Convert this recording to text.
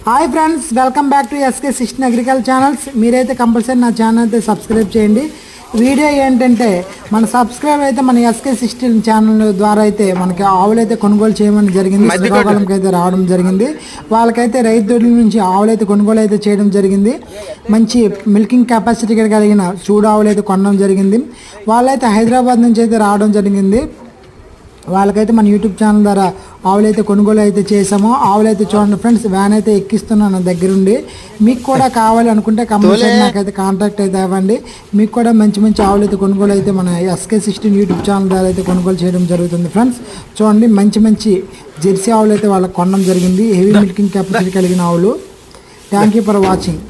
Hi friends, welcome back to SK16 agriculture channels. మీరైతే compulsory నా channel అయితే subscribe చేయండి. వీడియో ఏంటంటే మన సబ్స్క్రైబ్ అయితే మన SK16 ఛానల్ ద్వారా అయితే మనకి ఆవులు అయితే కొనుగోలు చేయమని జరిగింది. శ్రీకాకుళంకి అయితే రావడం జరిగింది. వాళ్ళకైతే రైతు దొడ్ల నుంచి ఆవులు అయితే కొనుగోలు అయితే చేయడం జరిగింది. మంచి మిల్కింగ్ కెపాసిటీ కలిగిన చూడు ఆవులు అయితే కొనడం జరిగింది. వాళ్ళైతే హైదరాబాద్ నుంచి అయితే రావడం జరిగింది. వాళ్ళకైతే మన యూట్యూబ్ ఛానల్ ద్వారా ఆవులు అయితే కొనుగోలు అయితే చేసాము. ఆవులు అయితే చూడండి ఫ్రెండ్స్, వ్యాన్ అయితే ఎక్కిస్తున్నాను దగ్గరుండి. మీకు కూడా కావాలి అనుకుంటే కంపల్సరీ నాకైతే కాంటాక్ట్ అయితే అవ్వండి. మీకు కూడా మంచి మంచి ఆవులు అయితే కొనుగోలు అయితే మన SK16 యూట్యూబ్ ఛానల్ ద్వారా అయితే కొనుగోలు చేయడం జరుగుతుంది. ఫ్రెండ్స్ చూడండి, మంచి మంచి జెర్సీ ఆవులు అయితే వాళ్ళకి కొనడం జరిగింది. హెవీ మిల్కింగ్ కెపాసిటీ కలిగిన ఆవులు. Thank you for watching.